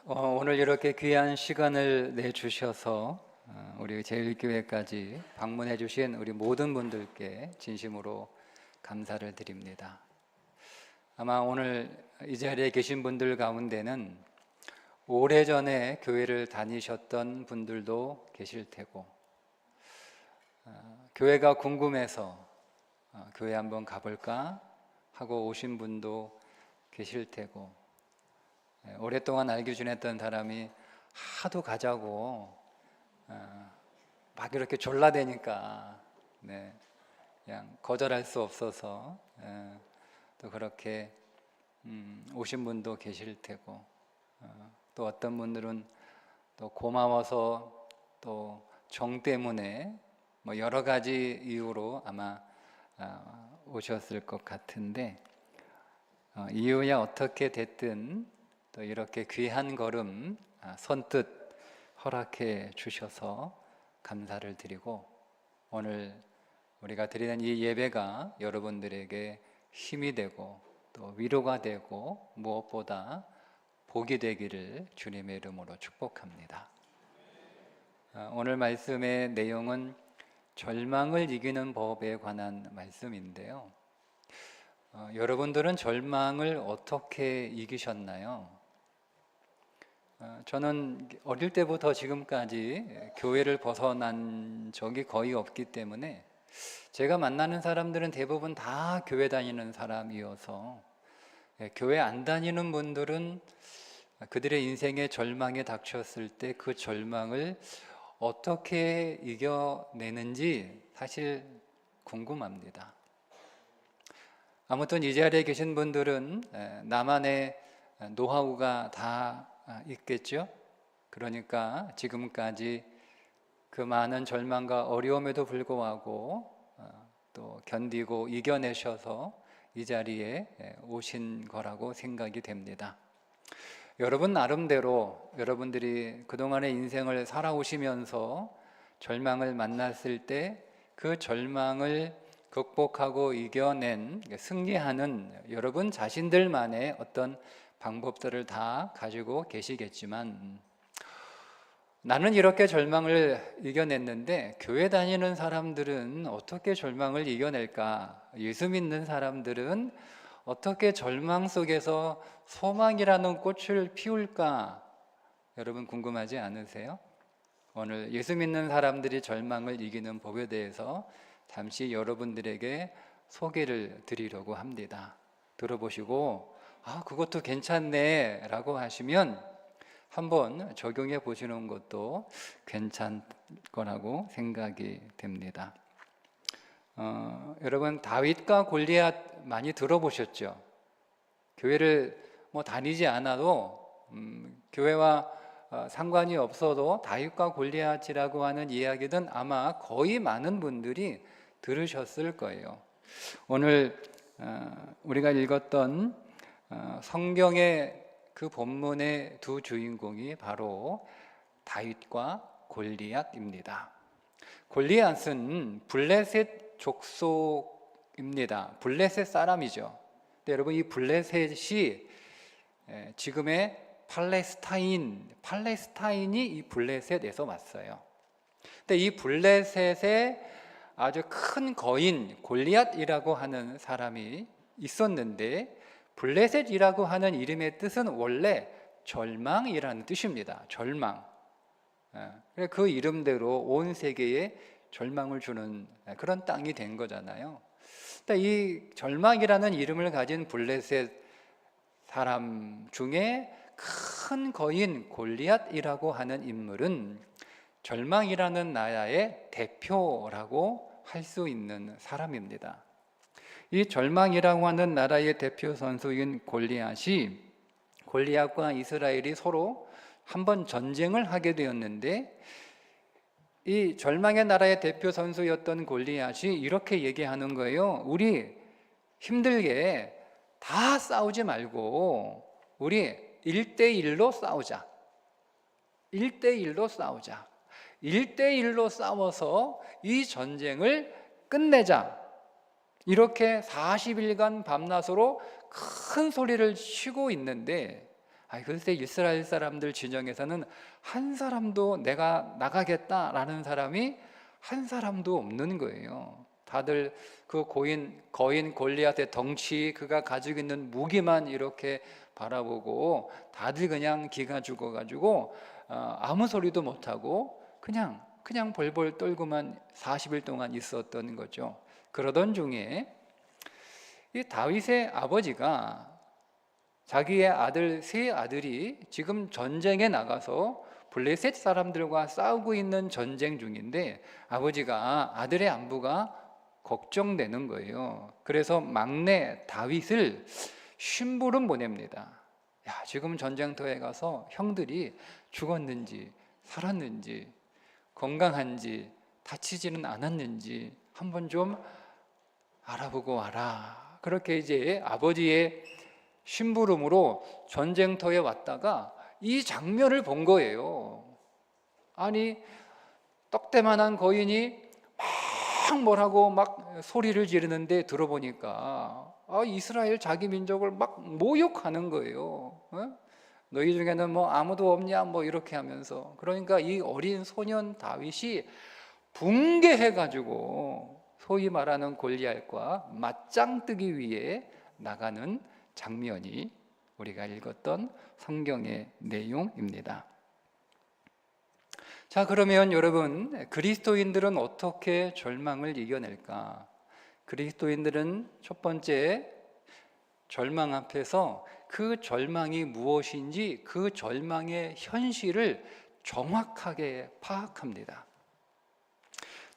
오늘 이렇게 귀한 시간을 내주셔서 우리 제일교회까지 방문해 주신 우리 모든 분들께 진심으로 감사를 드립니다. 아마 오늘 이 자리에 계신 분들 가운데는 오래전에 교회를 다니셨던 분들도 계실 테고, 교회가 궁금해서 교회 한번 가볼까 하고 오신 분도 계실 테고, 오랫동안 알고 지냈던 사람이 하도 가자고 막 이렇게 졸라대니까 그냥 거절할 수 없어서 또 그렇게 오신 분도 계실 테고, 또 어떤 분들은 또 고마워서 또 정 때문에 뭐 여러 가지 이유로 아마 오셨을 것 같은데, 이유야 어떻게 됐든 또 이렇게 귀한 걸음 선뜻 허락해 주셔서 감사를 드리고, 오늘 우리가 드리는 이 예배가 여러분들에게 힘이 되고 또 위로가 되고 무엇보다 복이 되기를 주님의 이름으로 축복합니다. 오늘 말씀의 내용은 절망을 이기는 법에 관한 말씀인데요. 여러분들은 절망을 어떻게 이기셨나요? 저는 어릴 때부터 지금까지 교회를 벗어난 적이 거의 없기 때문에 제가 만나는 사람들은 대부분 다 교회 다니는 사람이어서, 교회 안 다니는 분들은 그들의 인생에 절망에 닥쳤을 때 그 절망을 어떻게 이겨내는지 사실 궁금합니다. 아무튼 이 자리에 계신 분들은 나만의 노하우가 다 있겠죠? 그러니까 지금까지 그 많은 절망과 어려움에도 불구하고 또 견디고 이겨내셔서 이 자리에 오신 거라고 생각이 됩니다. 여러분 나름대로 여러분들이 그동안의 인생을 살아오시면서 절망을 만났을 때 그 절망을 극복하고 이겨낸, 승리하는 여러분 자신들만의 어떤 방법들을 다 가지고 계시겠지만, 나는 이렇게 절망을 이겨냈는데 교회 다니는 사람들은 어떻게 절망을 이겨낼까? 예수 믿는 사람들은 어떻게 절망 속에서 소망이라는 꽃을 피울까? 여러분 궁금하지 않으세요? 오늘 예수 믿는 사람들이 절망을 이기는 법에 대해서 잠시 여러분들에게 소개를 드리려고 합니다. 들어보시고 그것도 괜찮네 라고 하시면 한번 적용해 보시는 것도 괜찮을 거라고 생각이 됩니다. 여러분 다윗과 골리앗 많이 들어보셨죠? 교회를 다니지 않아도 교회와 상관이 없어도 다윗과 골리앗이라고 하는 이야기는 아마 거의 많은 분들이 들으셨을 거예요. 오늘 우리가 읽었던 성경의 그 본문의 두 주인공이 바로 다윗과 골리앗입니다. 골리앗은 블레셋 족속입니다. 블레셋 사람이죠. 근데 여러분 이 블레셋이 지금의 팔레스타인이 이 블레셋에서 왔어요. 근데 이 블레셋에 아주 큰 거인 골리앗이라고 하는 사람이 있었는데, 블레셋이라고 하는 이름의 뜻은 원래 절망이라는 뜻입니다. 절망. 그 이름대로 온 세계에 절망을 주는 그런 땅이 된 거잖아요. 이 절망이라는 이름을 가진 블레셋 사람 중에 큰 거인 골리앗이라고 하는 인물은 절망이라는 나라의 대표라고 할 수 있는 사람입니다. 이 절망이라고 하는 나라의 대표 선수인 골리앗과 이스라엘이 서로 한번 전쟁을 하게 되었는데, 이 절망의 나라의 대표 선수였던 골리앗이 이렇게 얘기하는 거예요. 우리 힘들게 다 싸우지 말고 우리 1대1로 싸우자. 1대1로 싸우자. 1대1로 싸워서 이 전쟁을 끝내자. 이렇게 40일간 밤낮으로 큰 소리를 치고 있는데, 글쎄 이스라엘 사람들 진영에서는 한 사람도 내가 나가겠다라는 사람이 한 사람도 없는 거예요. 다들 그 거인 골리앗의 덩치, 그가 가지고 있는 무기만 이렇게 바라보고 다들 그냥 기가 죽어가지고 아무 소리도 못하고 그냥 벌벌 떨고만 40일 동안 있었던 거죠. 그러던 중에 이 다윗의 아버지가 자기의 세 아들이 지금 전쟁에 나가서 블레셋 사람들과 싸우고 있는 전쟁 중인데 아버지가 아들의 안부가 걱정되는 거예요. 그래서 막내 다윗을 심부름 보냅니다. 지금 전쟁터에 가서 형들이 죽었는지 살았는지 건강한지 다치지는 않았는지 한번 좀 알아보고 와라. 그렇게 이제 아버지의 심부름으로 전쟁터에 왔다가 이 장면을 본 거예요. 아니 떡대만한 거인이 막 뭐라고 막 소리를 지르는데 들어보니까 이스라엘 자기 민족을 막 모욕하는 거예요. 너희 중에는 뭐 아무도 없냐 뭐 이렇게 하면서. 그러니까 이 어린 소년 다윗이 붕괴해가지고 소위 말하는 골리앗과 맞짱 뜨기 위해 나가는 장면이 우리가 읽었던 성경의 내용입니다. 자, 그러면 여러분, 그리스도인들은 어떻게 절망을 이겨낼까? 그리스도인들은 첫 번째, 절망 앞에서 그 절망이 무엇인지 그 절망의 현실을 정확하게 파악합니다.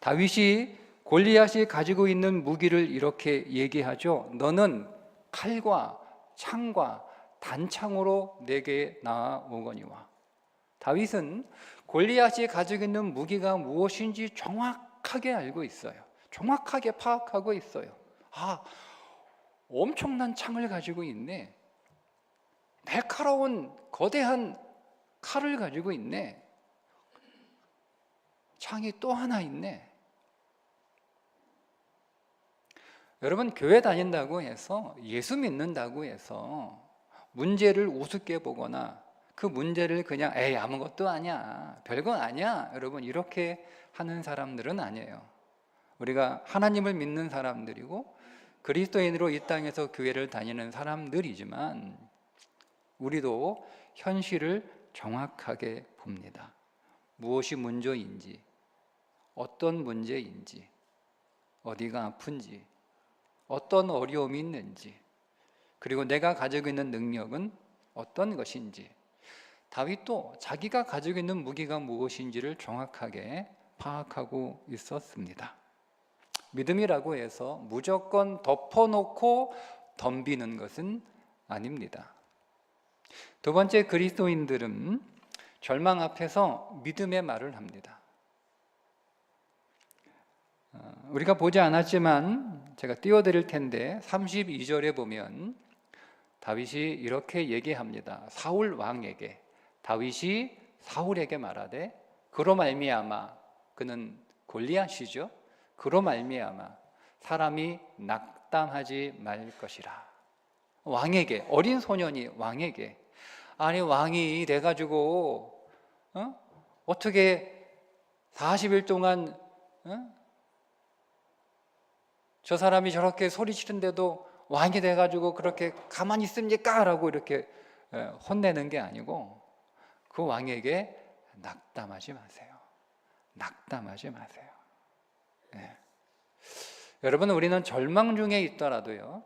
다윗이 골리앗이 가지고 있는 무기를 이렇게 얘기하죠. 너는 칼과 창과 단창으로 내게 나아오거니와. 다윗은 골리앗이 가지고 있는 무기가 무엇인지 정확하게 알고 있어요. 정확하게 파악하고 있어요. 엄청난 창을 가지고 있네. 날카로운 거대한 칼을 가지고 있네. 창이 또 하나 있네. 여러분, 교회 다닌다고 해서 예수 믿는다고 해서 문제를 우습게 보거나 그 문제를 그냥 아무것도 아니야, 별건 아니야, 여러분 이렇게 하는 사람들은 아니에요. 우리가 하나님을 믿는 사람들이고 그리스도인으로 이 땅에서 교회를 다니는 사람들이지만 우리도 현실을 정확하게 봅니다. 무엇이 문제인지, 어떤 문제인지, 어디가 아픈지, 어떤 어려움이 있는지, 그리고 내가 가지고 있는 능력은 어떤 것인지. 다윗도 자기가 가지고 있는 무기가 무엇인지를 정확하게 파악하고 있었습니다. 믿음이라고 해서 무조건 덮어놓고 덤비는 것은 아닙니다. 두 번째, 그리스도인들은 절망 앞에서 믿음의 말을 합니다. 우리가 보지 않았지만 제가 띄워드릴 텐데 32절에 보면 다윗이 이렇게 얘기합니다. 사울 왕에게, 다윗이 사울에게 말하되 그로 말미암아, 그는 골리앗이죠. 그로 말미암아 사람이 낙담하지 말 것이라. 왕에게, 어린 소년이 왕에게, 아니 왕이 돼가지고 어떻게 40일 동안 저 사람이 저렇게 소리치는데도 왕이 돼가지고 그렇게 가만히 있습니까? 라고 이렇게 혼내는 게 아니고 그 왕에게 낙담하지 마세요. 낙담하지 마세요. 네. 여러분, 우리는 절망 중에 있더라도요,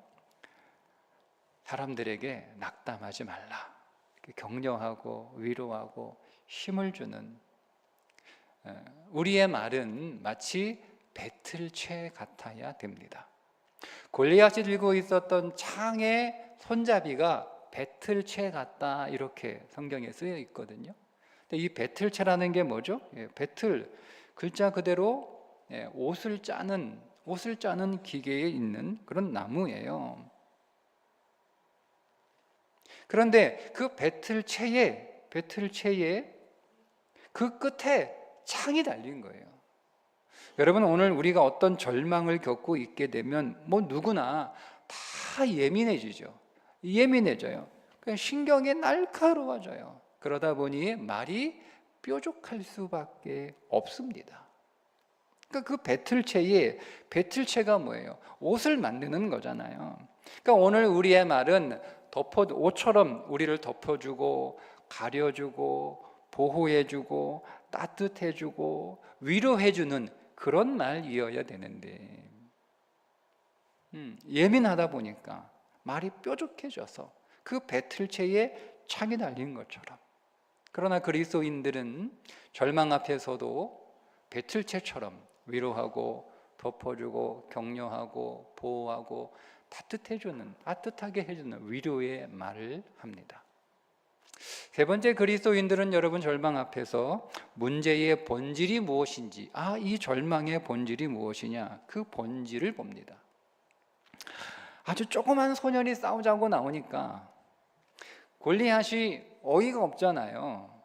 사람들에게 낙담하지 말라, 이렇게 격려하고 위로하고 힘을 주는, 우리의 말은 마치 배틀채 같아야 됩니다. 골리앗이 들고 있었던 창의 손잡이가 배틀채 같다, 이렇게 성경에 쓰여 있거든요. 근데 이 배틀채라는 게 뭐죠? 배틀, 글자 그대로 옷을 짜는 기계에 있는 그런 나무예요. 그런데 그 배틀채에 그 끝에 창이 달린 거예요. 여러분, 오늘 우리가 어떤 절망을 겪고 있게 되면 누구나 다 예민해져요. 신경이 날카로워져요. 그러다 보니 말이 뾰족할 수밖에 없습니다. 그러니까 그 배틀체가 뭐예요? 옷을 만드는 거잖아요. 그러니까 오늘 우리의 말은 옷처럼 우리를 덮어주고 가려주고 보호해주고 따뜻해주고 위로해주는 그런 말이어야 되는데 예민하다 보니까 말이 뾰족해져서 그 배틀체에 창이 달린 것처럼. 그러나 그리스도인들은 절망 앞에서도 배틀체처럼 위로하고 덮어주고 격려하고 보호하고 따뜻하게 해주는 위로의 말을 합니다. 세 번째, 그리스도인들은 여러분 절망 앞에서 문제의 본질이 무엇인지, 이 절망의 본질이 무엇이냐, 그 본질을 봅니다. 아주 조그만 소년이 싸우자고 나오니까 골리앗이 어이가 없잖아요.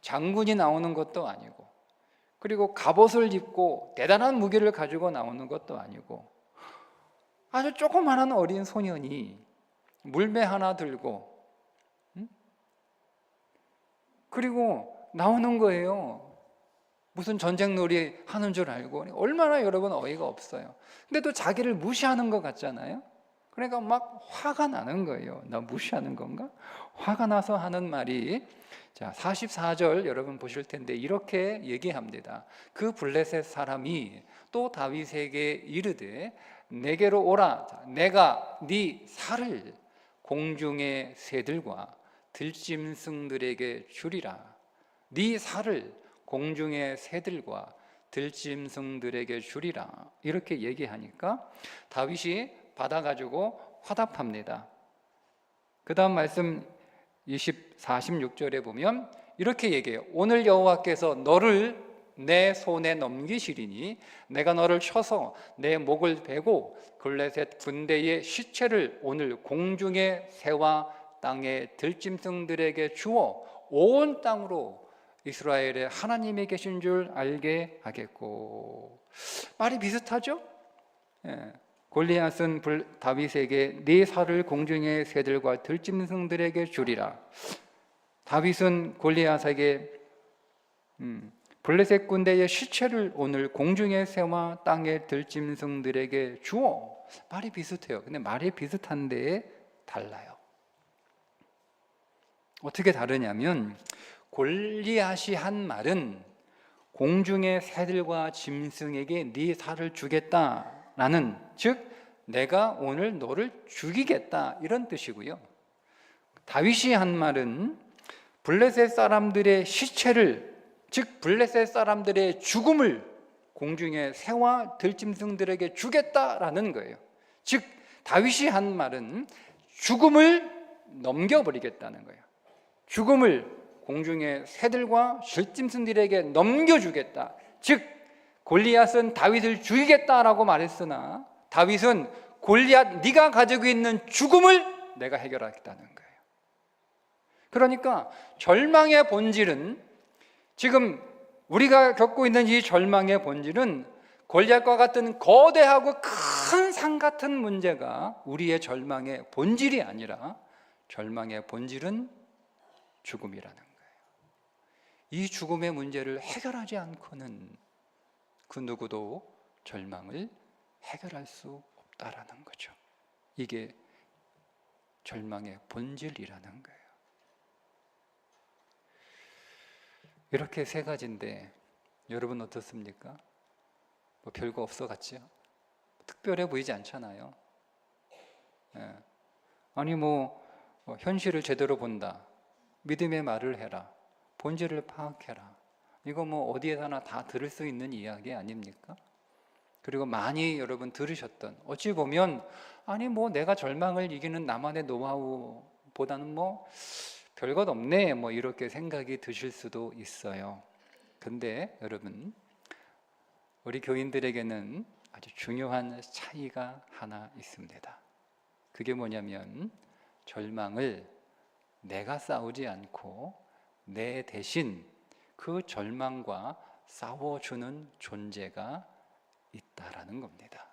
장군이 나오는 것도 아니고, 그리고 갑옷을 입고 대단한 무기를 가지고 나오는 것도 아니고, 아주 조그마한 어린 소년이 물매 하나 들고 그리고 나오는 거예요. 무슨 전쟁놀이 하는 줄 알고. 얼마나 여러분 어이가 없어요. 근데 또 자기를 무시하는 것 같잖아요. 그러니까 막 화가 나는 거예요. 나 무시하는 건가? 화가 나서 하는 말이, 자 44절 여러분 보실 텐데 이렇게 얘기합니다. 그 블레셋 사람이 또 다윗에게 이르되 내게로 오라. 내가 네 살을 공중의 새들과 들짐승들에게 주리라. 네 살을 공중의 새들과 들짐승들에게 주리라. 이렇게 얘기하니까 다윗이 받아가지고 화답합니다. 그 다음 말씀 46절에 보면 이렇게 얘기해요. 오늘 여호와께서 너를 내 손에 넘기시리니 내가 너를 쳐서 내 목을 베고 블레셋 군대의 시체를 오늘 공중의 새와 땅의 들짐승들에게 주어 온 땅으로 이스라엘의 하나님이 계신 줄 알게 하겠고. 말이 비슷하죠? 골리앗은 다윗에게 네 살을 공중의 새들과 들짐승들에게 주리라. 다윗은 골리앗에게 블레셋 군대의 시체를 오늘 공중의 새와 땅의 들짐승들에게 주어. 말이 비슷해요. 근데 말이 비슷한데 달라요. 어떻게 다르냐면 골리앗이 한 말은 공중의 새들과 짐승에게 네 살을 주겠다라는, 즉 내가 오늘 너를 죽이겠다 이런 뜻이고요. 다윗이 한 말은 블레셋 사람들의 시체를, 즉 블레셋 사람들의 죽음을 공중의 새와 들짐승들에게 주겠다라는 거예요. 즉 다윗이 한 말은 죽음을 넘겨버리겠다는 거예요. 죽음을 공중의 새들과 들짐승들에게 넘겨주겠다. 즉 골리앗은 다윗을 죽이겠다라고 말했으나 다윗은 골리앗 네가 가지고 있는 죽음을 내가 해결하겠다는 거예요. 그러니까 절망의 본질은, 지금 우리가 겪고 있는 이 절망의 본질은 골리앗과 같은 거대하고 큰 산 같은 문제가 우리의 절망의 본질이 아니라 절망의 본질은 죽음이라는 거예요. 이 죽음의 문제를 해결하지 않고는 그 누구도 절망을 해결할 수 없다라는 거죠. 이게 절망의 본질이라는 거예요. 이렇게 세 가지인데 여러분 어떻습니까? 뭐 별거 없어 같죠? 특별해 보이지 않잖아요. 아니 현실을 제대로 본다, 믿음의 말을 해라, 본질을 파악해라, 이거 어디에서나 다 들을 수 있는 이야기 아닙니까? 그리고 많이 여러분 들으셨던, 어찌 보면 아니 내가 절망을 이기는 나만의 노하우보다는 별것 없네 이렇게 생각이 드실 수도 있어요. 근데 여러분, 우리 교인들에게는 아주 중요한 차이가 하나 있습니다. 그게 뭐냐면 절망을 내가 싸우지 않고 내 대신 그 절망과 싸워주는 존재가 있다라는 겁니다.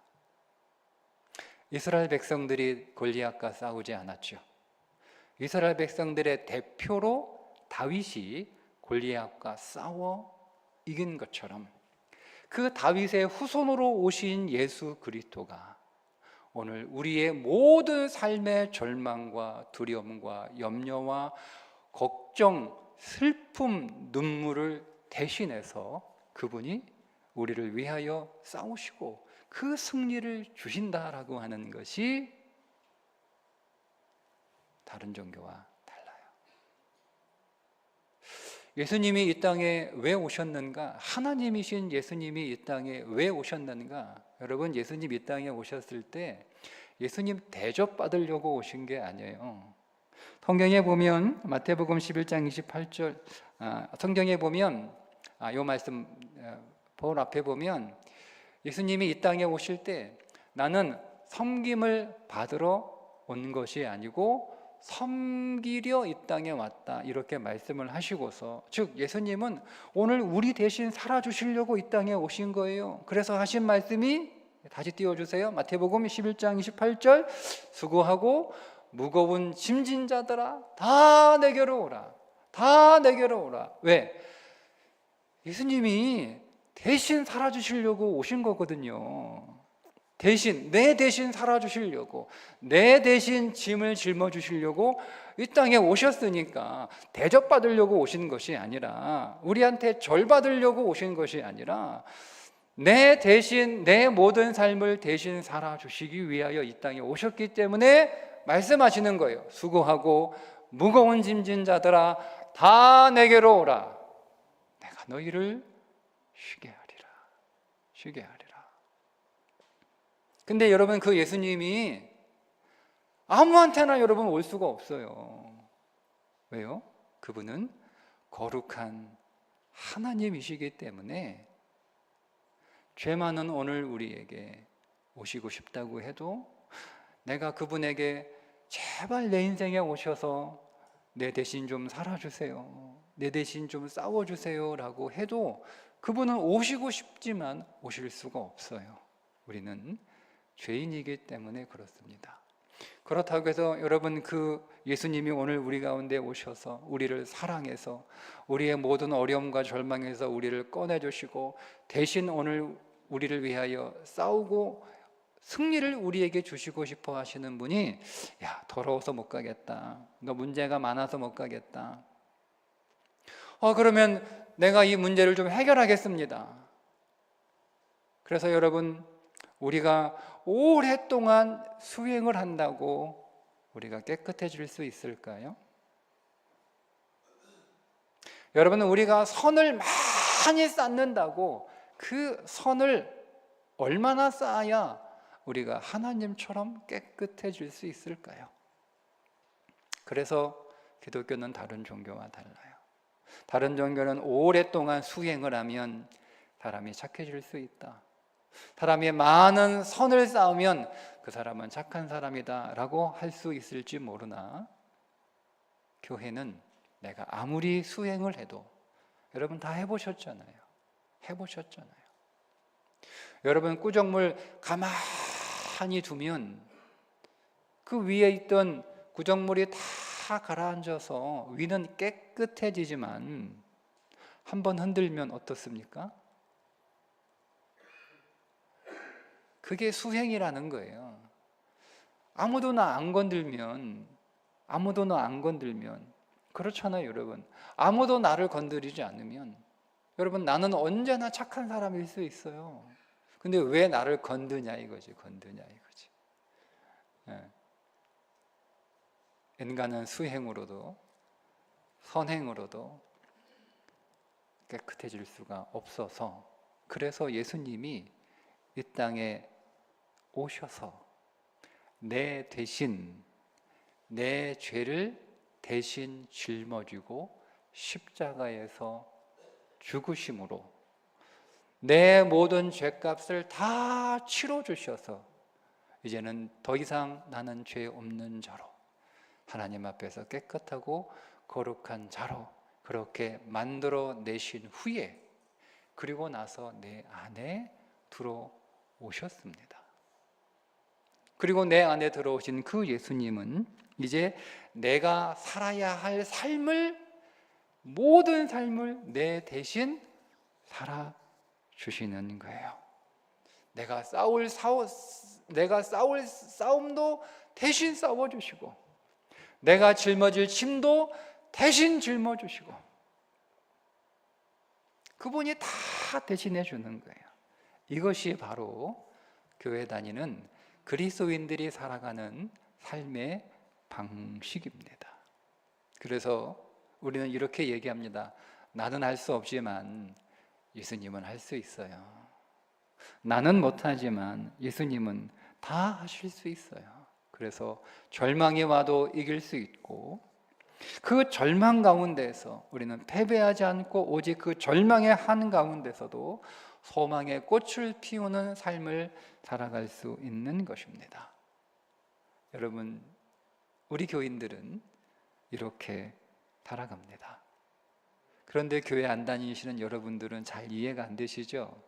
이스라엘 백성들이 골리앗과 싸우지 않았죠. 이스라엘 백성들의 대표로 다윗이 골리앗과 싸워 이긴 것처럼 그 다윗의 후손으로 오신 예수 그리스도가 오늘 우리의 모든 삶의 절망과 두려움과 염려와 걱정, 슬픔, 눈물을 대신해서 그분이 우리를 위하여 싸우시고 그 승리를 주신다라고 하는 것이 다른 종교와 달라요. 예수님이 이 땅에 왜 오셨는가? 하나님이신 예수님이 이 땅에 왜 오셨는가? 여러분, 예수님 이 땅에 오셨을 때 예수님 대접받으려고 오신 게 아니에요. 성경에 보면 마태복음 11장 28절 성경에 보면 이 말씀 본 앞에 보면 예수님이 이 땅에 오실 때 나는 섬김을 받으러 온 것이 아니고 섬기려 이 땅에 왔다 이렇게 말씀을 하시고서 즉 예수님은 오늘 우리 대신 살아주시려고 이 땅에 오신 거예요. 그래서 하신 말씀이 다시 띄워주세요. 마태복음 11장 28절 수고하고 무거운 짐진 자들아 다 내게로 오라. 다 내게로 오라. 왜? 예수님이 대신 살아주시려고 오신 거거든요. 내 대신 살아주시려고, 내 대신 짐을 짊어주시려고 이 땅에 오셨으니까 대접받으려고 오신 것이 아니라, 우리한테 절받으려고 오신 것이 아니라 내 대신 내 모든 삶을 대신 살아주시기 위하여 이 땅에 오셨기 때문에 말씀하시는 거예요. 수고하고 무거운 짐진 자들아 다 내게로 오라. 내가 너희를 쉬게 하리라. 쉬게 하리라. 근데 여러분, 그 예수님이 아무한테나 여러분 올 수가 없어요. 왜요? 그분은 거룩한 하나님이시기 때문에 죄 많은 오늘 우리에게 오시고 싶다고 해도 내가 그분에게 제발 내 인생에 오셔서 내 대신 좀 살아주세요, 내 대신 좀 싸워주세요 라고 해도 그분은 오시고 싶지만 오실 수가 없어요. 우리는 죄인이기 때문에 그렇습니다. 그렇다고 해서 여러분, 그 예수님이 오늘 우리 가운데 오셔서 우리를 사랑해서 우리의 모든 어려움과 절망에서 우리를 꺼내주시고 대신 오늘 우리를 위하여 싸우고 승리를 우리에게 주시고 싶어 하시는 분이, 야, 더러워서 못 가겠다, 너 문제가 많아서 못 가겠다, 그러면 내가 이 문제를 좀 해결하겠습니다. 그래서 여러분, 우리가 오랫동안 수행을 한다고 우리가 깨끗해질 수 있을까요? 여러분, 우리가 선을 많이 쌓는다고 그 선을 얼마나 쌓아야 우리가 하나님처럼 깨끗해질 수 있을까요? 그래서 기독교는 다른 종교와 달라요. 다른 종교는 오랫동안 수행을 하면 사람이 착해질 수 있다, 사람이 많은 선을 쌓으면 그 사람은 착한 사람이다 라고 할 수 있을지 모르나, 교회는 내가 아무리 수행을 해도, 여러분 다 해보셨잖아요. 여러분, 구정물 가만히 두면 그 위에 있던 구정물이 다 가라앉아서 위는 깨끗해지지만 한번 흔들면 어떻습니까? 그게 수행이라는 거예요. 아무도 나 안 건들면, 그렇잖아요 여러분. 아무도 나를 건드리지 않으면, 여러분, 나는 언제나 착한 사람일 수 있어요. 근데 왜 나를 건드냐 이거지. 인간은 수행으로도 선행으로도 깨끗해질 수가 없어서, 그래서 예수님이 이 땅에 오셔서 내 대신, 내 죄를 대신 짊어지고 십자가에서 죽으심으로 내 모든 죄값을 다 치러주셔서 이제는 더 이상 나는 죄 없는 자로, 하나님 앞에서 깨끗하고 거룩한 자로 그렇게 만들어 내신 후에, 그리고 나서 내 안에 들어오셨습니다. 그리고 내 안에 들어오신 그 예수님은 이제 내가 살아야 할 모든 삶을 내 대신 살아주시는 거예요. 내가 싸울 싸움도 대신 싸워주시고, 내가 짊어질 짐도 대신 짊어주시고, 그분이 다 대신해 주는 거예요. 이것이 바로 교회 다니는 그리스도인들이 살아가는 삶의 방식입니다. 그래서 우리는 이렇게 얘기합니다. 나는 할 수 없지만 예수님은 할 수 있어요. 나는 못하지만 예수님은 다 하실 수 있어요. 그래서 절망이 와도 이길 수 있고, 그 절망 가운데서 우리는 패배하지 않고 오직 그 절망의 한가운데서도 소망의 꽃을 피우는 삶을 살아갈 수 있는 것입니다. 여러분, 우리 교인들은 이렇게 살아갑니다. 그런데 교회 안 다니시는 여러분들은 잘 이해가 안 되시죠?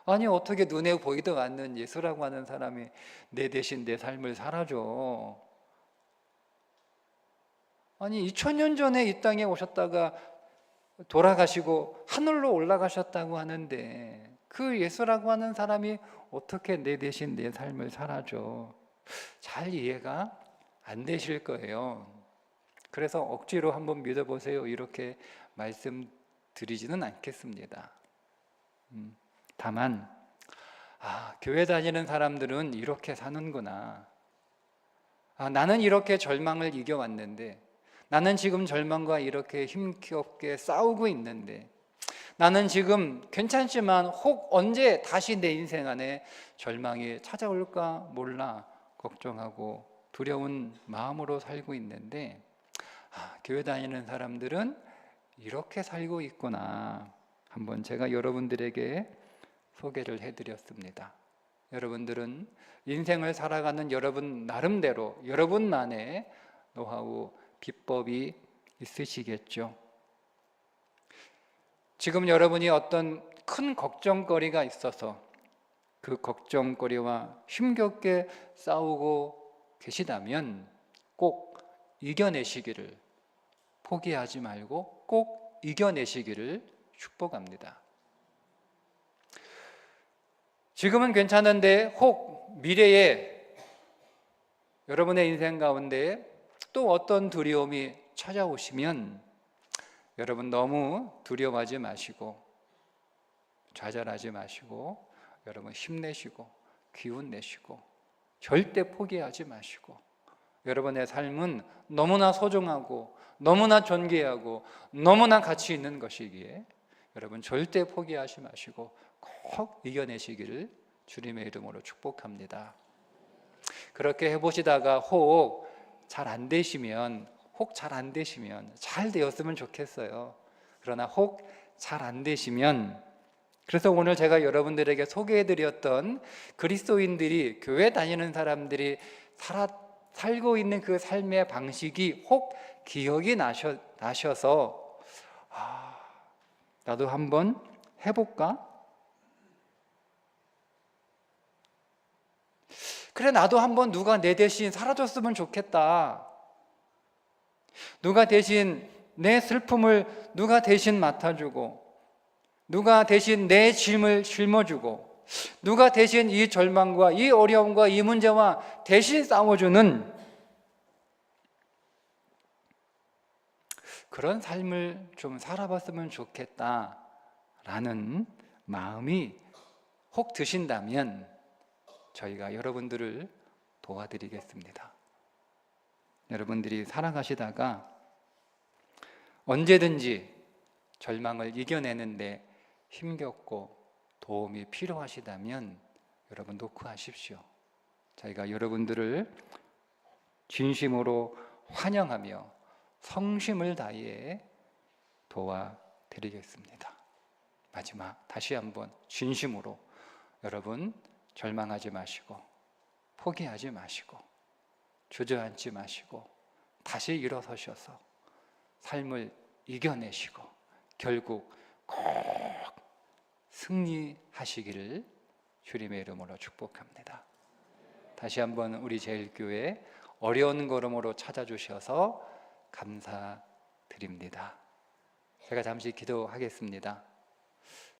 아니, 어떻게 눈에 보이도 않는 예수라고 하는 사람이 내 대신 내 삶을 살아줘? 아니, 2000년 전에 이 땅에 오셨다가 돌아가시고 하늘로 올라가셨다고 하는데, 그 예수라고 하는 사람이 어떻게 내 대신 내 삶을 살아줘? 잘 이해가 안 되실 거예요. 그래서 억지로 한번 믿어보세요, 이렇게 말씀드리지는 않겠습니다. 다만 교회 다니는 사람들은 이렇게 사는구나. 나는 이렇게 절망을 이겨왔는데, 나는 지금 절망과 이렇게 힘겹게 싸우고 있는데, 나는 지금 괜찮지만 혹 언제 다시 내 인생 안에 절망이 찾아올까 몰라 걱정하고 두려운 마음으로 살고 있는데, 교회 다니는 사람들은 이렇게 살고 있구나. 한번 제가 여러분들에게 소개를 해드렸습니다. 여러분들은 인생을 살아가는 여러분 나름대로 여러분만의 노하우, 비법이 있으시겠죠. 지금 여러분이 어떤 큰 걱정거리가 있어서 그 걱정거리와 힘겹게 싸우고 계시다면 꼭 이겨내시기를, 포기하지 말고 꼭 이겨내시기를 축복합니다. 지금은 괜찮은데 혹 미래에 여러분의 인생 가운데 또 어떤 두려움이 찾아오시면 여러분 너무 두려워하지 마시고 좌절하지 마시고 여러분 힘내시고 기운 내시고 절대 포기하지 마시고, 여러분의 삶은 너무나 소중하고 너무나 존귀하고 너무나 가치 있는 것이기에 여러분 절대 포기하지 마시고 꼭 이겨내시기를 주님의 이름으로 축복합니다. 그렇게 해보시다가 혹 잘 안 되시면 잘 되었으면 좋겠어요. 그러나 혹 잘 안 되시면, 그래서 오늘 제가 여러분들에게 소개해드렸던 그리스도인들이, 교회 다니는 사람들이 살고 있는 그 삶의 방식이 혹 기억이 나셔서 나도 한번 해볼까? 그래, 나도 한번 누가 내 대신 살아줬으면 좋겠다. 누가 대신 내 슬픔을 누가 대신 맡아주고, 누가 대신 내 짐을 짊어주고, 누가 대신 이 절망과 이 어려움과 이 문제와 대신 싸워주는 그런 삶을 좀 살아봤으면 좋겠다라는 마음이 혹 드신다면 저희가 여러분들을 도와드리겠습니다. 여러분들이 살아가시다가 언제든지 절망을 이겨내는데 힘겹고 도움이 필요하시다면 여러분 노크하십시오. 저희가 여러분들을 진심으로 환영하며 성심을 다해 도와드리겠습니다. 마지막 다시 한번 진심으로 여러분 절망하지 마시고 포기하지 마시고 주저앉지 마시고 다시 일어서셔서 삶을 이겨내시고 결국 꼭 승리하시기를 주님의 이름으로 축복합니다. 다시 한번 우리 제일교회 어려운 걸음으로 찾아주셔서 감사드립니다. 제가 잠시 기도하겠습니다.